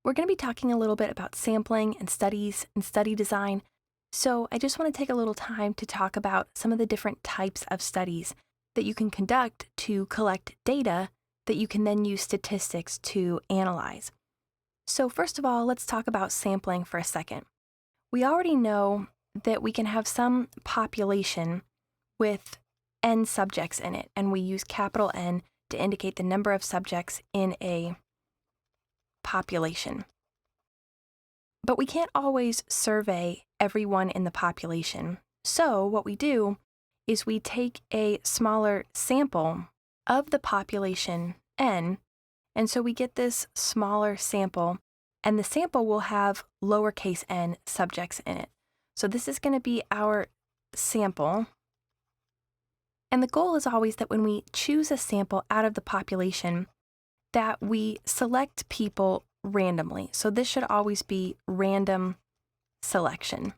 We're going to be talking a little bit about sampling and studies and study design. So I just want to take a little time to talk about some of the different types of studies that you can conduct to collect data that you can then use statistics to analyze. So first of all, let's talk about sampling for a second. We already know that we can have some population with N subjects in it, and we use capital N to indicate the number of subjects in a population. But we can't always survey everyone in the population. So what we do is we take a smaller sample of the population N, and so we get this smaller sample, and the sample will have lowercase n subjects in it. So this is going to be our sample. And the goal is always that when we choose a sample out of the population, that we select people randomly. So this should always be random selection.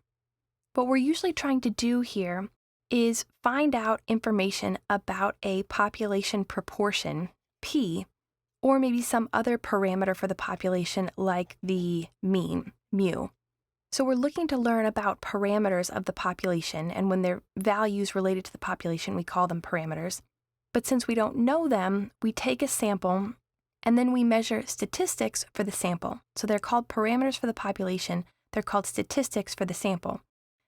What we're usually trying to do here is find out information about a population proportion, P, or maybe some other parameter for the population like the mean, mu. So we're looking to learn about parameters of the population, and when they're values related to the population, we call them parameters. But since we don't know them, we take a sample and then we measure statistics for the sample. So they're called parameters for the population. They're called statistics for the sample.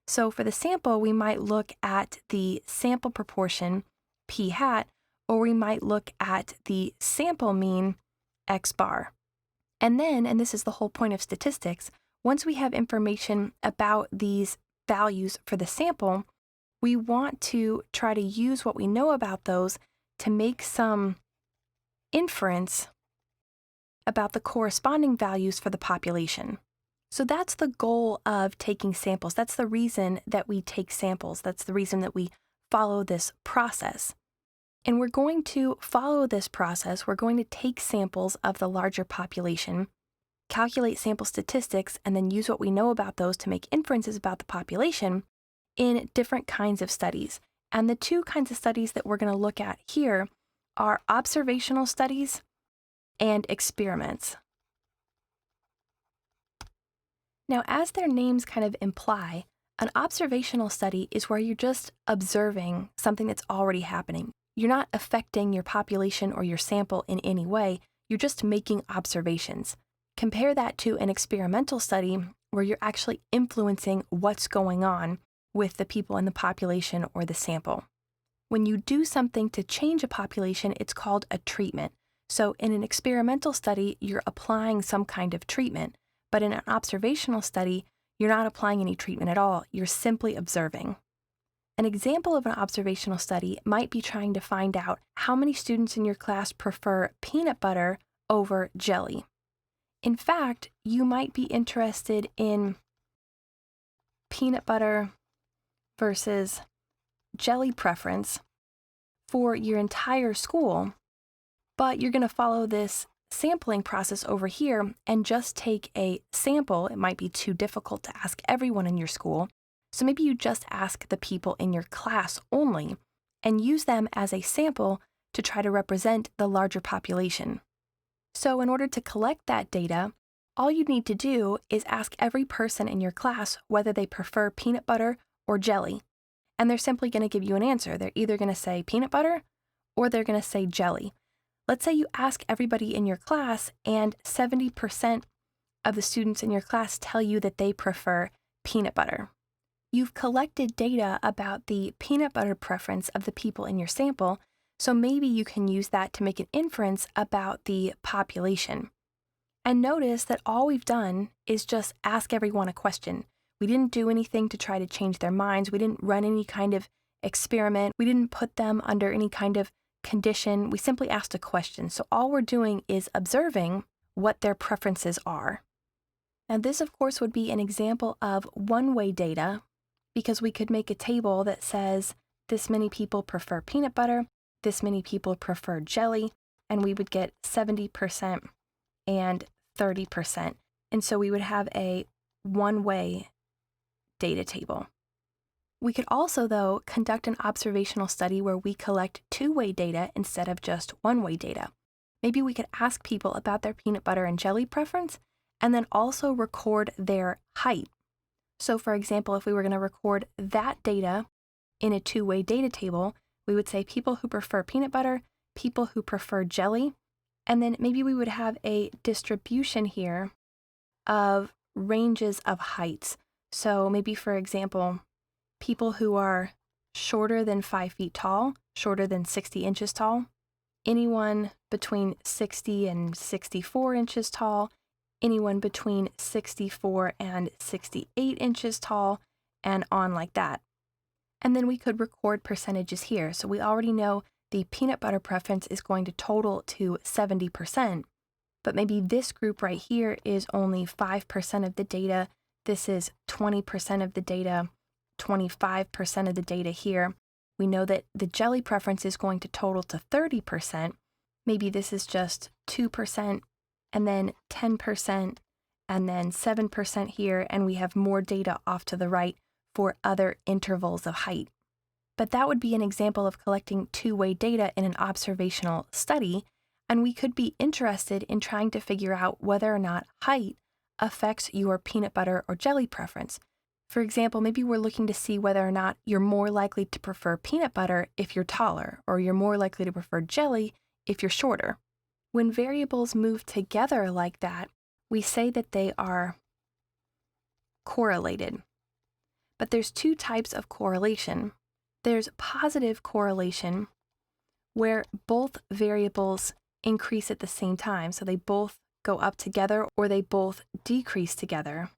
So for the sample, we might look at the sample proportion, p hat, or we might look at the sample mean, x bar. And then, and this is the whole point of statistics, once we have information about these values for the sample, we want to try to use what we know about those to make some inference about the corresponding values for the population. So that's the goal of taking samples. That's the reason that we take samples. That's the reason that we follow this process. And we're going to follow this process. We're going to take samples of the larger population, calculate sample statistics, and then use what we know about those to make inferences about the population in different kinds of studies. And the two kinds of studies that we're going to look at here are observational studies and experiments. Now, as their names kind of imply, an observational study is where you're just observing something that's already happening. You're not affecting your population or your sample in any way. You're just making observations. Compare that to an experimental study where you're actually influencing what's going on with the people in the population or the sample. When you do something to change a population, it's called a treatment. So in an experimental study, you're applying some kind of treatment, but in an observational study, you're not applying any treatment at all. You're simply observing. An example of an observational study might be trying to find out how many students in your class prefer peanut butter over jelly. In fact, you might be interested in peanut butter versus jelly preference for your entire school, but you're going to follow this sampling process over here and just take a sample. It might be too difficult to ask everyone in your school, so maybe you just ask the people in your class only and use them as a sample to try to represent the larger population. So in order to collect that data, all you need to do is ask every person in your class whether they prefer peanut butter or jelly, and they're simply going to give you an answer. They're either going to say peanut butter or they're going to say jelly. Let's say you ask everybody in your class and 70% of the students in your class tell you that they prefer peanut butter. You've collected data about the peanut butter preference of the people in your sample, so maybe you can use that to make an inference about the population. And notice that all we've done is just ask everyone a question. We didn't do anything to try to change their minds. We didn't run any kind of experiment. We didn't put them under any kind of condition. We simply asked a question. So all we're doing is observing what their preferences are. Now this, of course, would be an example of one-way data, because we could make a table that says this many people prefer peanut butter, this many people prefer jelly, and we would get 70% and 30%. And so we would have a one-way data table. We could also, though, conduct an observational study where we collect two-way data instead of just one-way data. Maybe we could ask people about their peanut butter and jelly preference, and then also record their height. So for example, if we were going to record that data in a two-way data table, we would say people who prefer peanut butter, people who prefer jelly, and then maybe we would have a distribution here of ranges of heights. So maybe, for example, people who are shorter than 5 feet tall, shorter than 60 inches tall, anyone between 60 and 64 inches tall, anyone between 64 and 68 inches tall, and on like that. And then we could record percentages here. So we already know the peanut butter preference is going to total to 70%, but maybe this group right here is only 5% of the data. This is 20% of the data, 25% of the data here. We know that the jelly preference is going to total to 30%. Maybe this is just 2%, and then 10%, and then 7% here, and we have more data off to the right for other intervals of height. But that would be an example of collecting two-way data in an observational study, and we could be interested in trying to figure out whether or not height affects your peanut butter or jelly preference. For example, maybe we're looking to see whether or not you're more likely to prefer peanut butter if you're taller, or you're more likely to prefer jelly if you're shorter. When variables move together like that, we say that they are correlated. But there's two types of correlation. There's positive correlation, where both variables increase at the same time, so they both go up together or they both decrease together.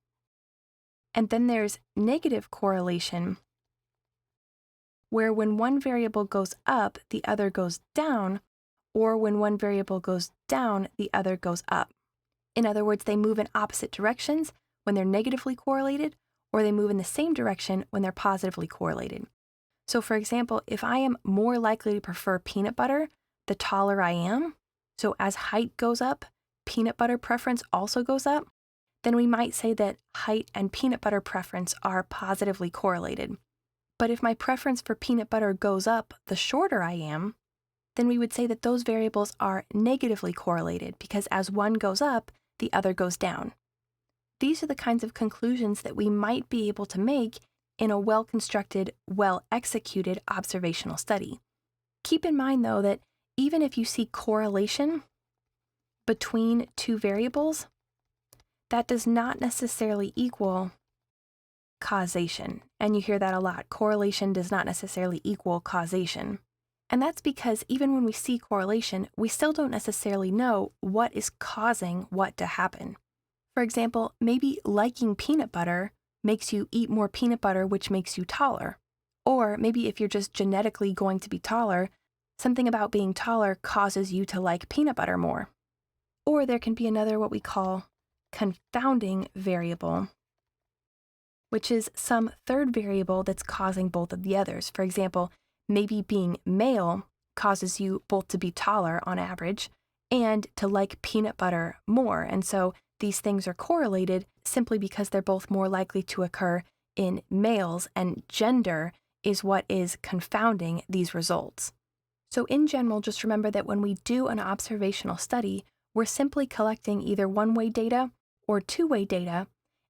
And then there's negative correlation, where when one variable goes up, the other goes down, or when one variable goes down, the other goes up. In other words, they move in opposite directions when they're negatively correlated, or they move in the same direction when they're positively correlated. So for example, if I am more likely to prefer peanut butter, the taller I am, so as height goes up, peanut butter preference also goes up, then we might say that height and peanut butter preference are positively correlated. But if my preference for peanut butter goes up the shorter I am, then we would say that those variables are negatively correlated, because as one goes up, the other goes down. These are the kinds of conclusions that we might be able to make in a well-constructed, well-executed observational study. Keep in mind, though, that even if you see correlation between two variables, that does not necessarily equal causation. And you hear that a lot. Correlation does not necessarily equal causation. And that's because even when we see correlation, we still don't necessarily know what is causing what to happen. For example, maybe liking peanut butter makes you eat more peanut butter, which makes you taller. Or maybe if you're just genetically going to be taller, something about being taller causes you to like peanut butter more. Or there can be another, what we call confounding variable, which is some third variable that's causing both of the others. For example, maybe being male causes you both to be taller on average and to like peanut butter more. And so these things are correlated simply because they're both more likely to occur in males, and gender is what is confounding these results. So in general, just remember that when we do an observational study, we're simply collecting either one-way data or two-way data,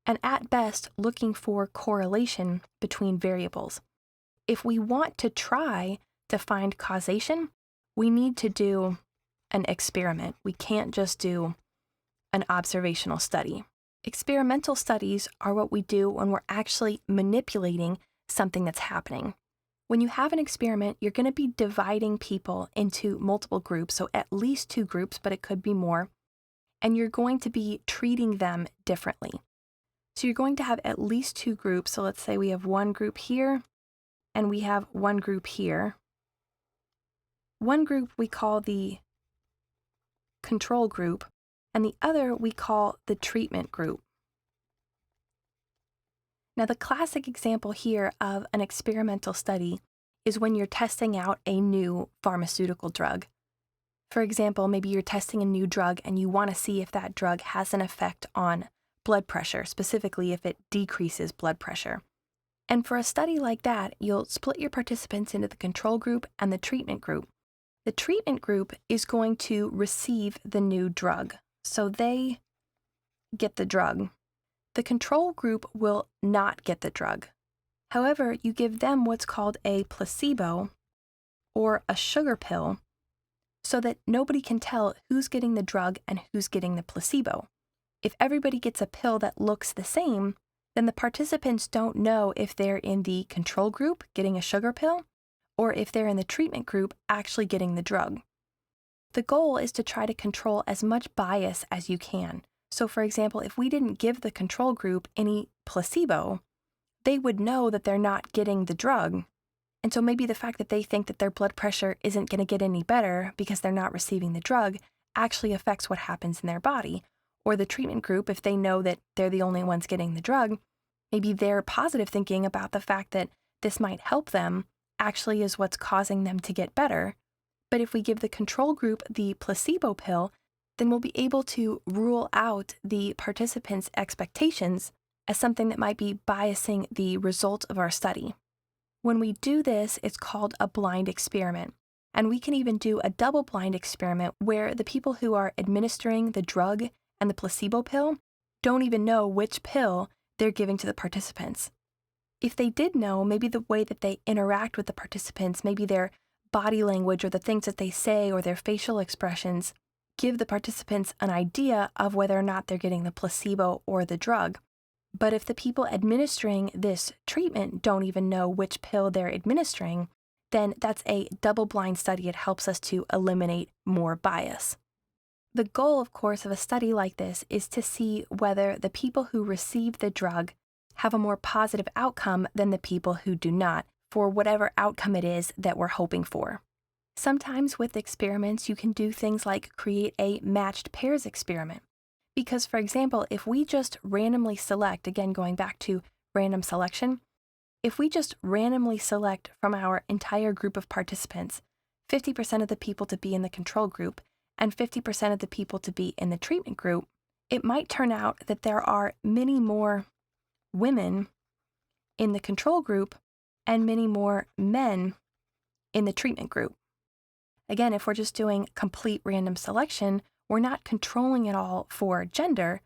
and at best looking for correlation between variables. If we want to try to find causation, we need to do an experiment. We can't just do an observational study. Experimental studies are what we do when we're actually manipulating something that's happening. When you have an experiment, you're going to be dividing people into multiple groups, so at least two groups, but it could be more, and you're going to be treating them differently. So you're going to have at least two groups. So let's say we have one group here, and we have one group here. One group we call the control group, and the other we call the treatment group. Now, the classic example here of an experimental study is when you're testing out a new pharmaceutical drug. For example, maybe you're testing a new drug and you want to see if that drug has an effect on blood pressure, specifically if it decreases blood pressure. And for a study like that, you'll split your participants into the control group and the treatment group. The treatment group is going to receive the new drug. So they get the drug. The control group will not get the drug. However, you give them what's called a placebo or a sugar pill so that nobody can tell who's getting the drug and who's getting the placebo. If everybody gets a pill that looks the same, then the participants don't know if they're in the control group getting a sugar pill or if they're in the treatment group actually getting the drug. The goal is to try to control as much bias as you can. So for example, if we didn't give the control group any placebo, they would know that they're not getting the drug. And so maybe the fact that they think that their blood pressure isn't going to get any better because they're not receiving the drug actually affects what happens in their body. Or the treatment group, if they know that they're the only ones getting the drug, maybe their positive thinking about the fact that this might help them actually is what's causing them to get better. But if we give the control group the placebo pill, then we'll be able to rule out the participants' expectations as something that might be biasing the result of our study. When we do this, it's called a blind experiment. And we can even do a double-blind experiment where the people who are administering the drug and the placebo pill don't even know which pill they're giving to the participants. If they did know, maybe the way that they interact with the participants, maybe their body language or the things that they say or their facial expressions give the participants an idea of whether or not they're getting the placebo or the drug. But if the people administering this treatment don't even know which pill they're administering, then that's a double-blind study. It helps us to eliminate more bias. The goal, of course, of a study like this is to see whether the people who receive the drug have a more positive outcome than the people who do not, for whatever outcome it is that we're hoping for. Sometimes with experiments, you can do things like create a matched pairs experiment. Because, for example, if we just randomly select, again going back to random selection, if we just randomly select from our entire group of participants 50% of the people to be in the control group and 50% of the people to be in the treatment group, it might turn out that there are many more women in the control group and many more men in the treatment group. Again, if we're just doing complete random selection, we're not controlling it all for gender,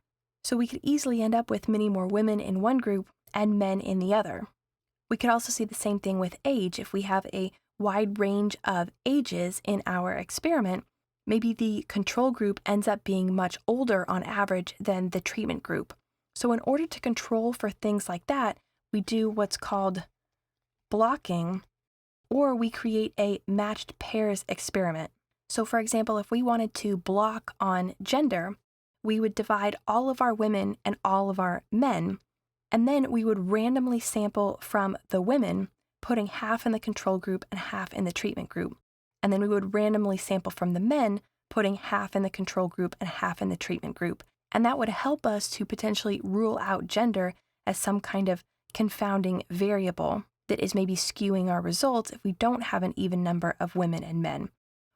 so we could easily end up with many more women in one group and men in the other. We could also see the same thing with age. If we have a wide range of ages in our experiment, maybe the control group ends up being much older on average than the treatment group. So in order to control for things like that, we do what's called blocking, or we create a matched pairs experiment. So for example, if we wanted to block on gender, we would divide all of our women and all of our men, and then we would randomly sample from the women, putting half in the control group and half in the treatment group. And then we would randomly sample from the men, putting half in the control group and half in the treatment group. And that would help us to potentially rule out gender as some kind of confounding variable that is maybe skewing our results if we don't have an even number of women and men.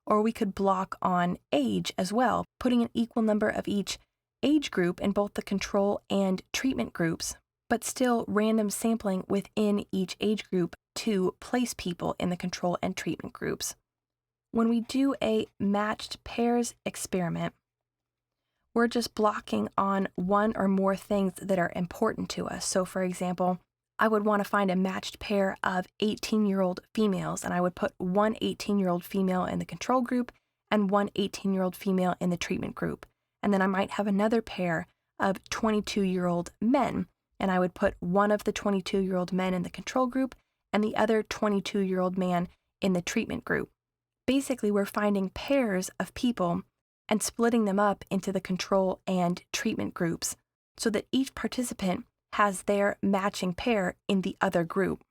Or we could block on age as well, putting an equal number of each age group in both the control and treatment groups, but still random sampling within each age group to place people in the control and treatment groups. When we do a matched pairs experiment, we're just blocking on one or more things that are important to us. So for example, I would want to find a matched pair of 18-year-old females, and I would put one 18-year-old female in the control group and one 18-year-old female in the treatment group. And then I might have another pair of 22-year-old men, and I would put one of the 22-year-old men in the control group and the other 22-year-old man in the treatment group. Basically, we're finding pairs of people and splitting them up into the control and treatment groups so that each participant has their matching pair in the other group.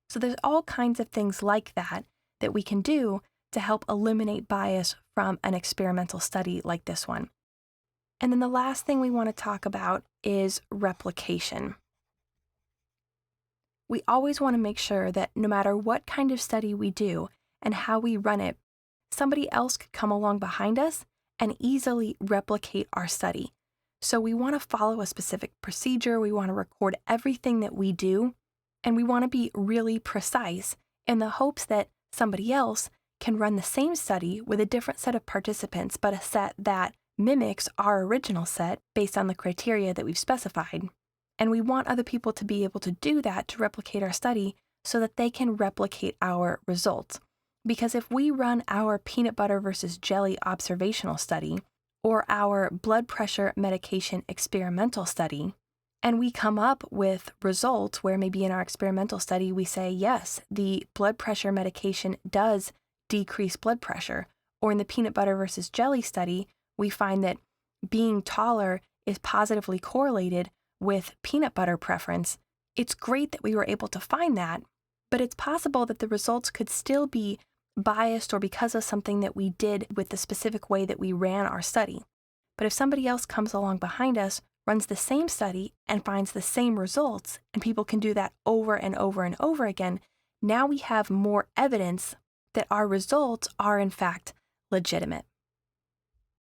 So there's all kinds of things like that that we can do to help eliminate bias from an experimental study like this one. And then the last thing we want to talk about is replication. We always want to make sure that no matter what kind of study we do and how we run it, somebody else could come along behind us and easily replicate our study. So we want to follow a specific procedure, we want to record everything that we do, and we want to be really precise in the hopes that somebody else can run the same study with a different set of participants, but a set that mimics our original set based on the criteria that we've specified. And we want other people to be able to do that to replicate our study so that they can replicate our results. Because if we run our peanut butter versus jelly observational study or our blood pressure medication experimental study, and we come up with results where maybe in our experimental study we say, yes, the blood pressure medication does decrease blood pressure, or in the peanut butter versus jelly study, we find that being taller is positively correlated with peanut butter preference. It's great that we were able to find that, but it's possible that the results could still be biased or because of something that we did with the specific way that we ran our study. But if somebody else comes along behind us, runs the same study, and finds the same results, and people can do that over and over and over again, now we have more evidence that our results are in fact legitimate.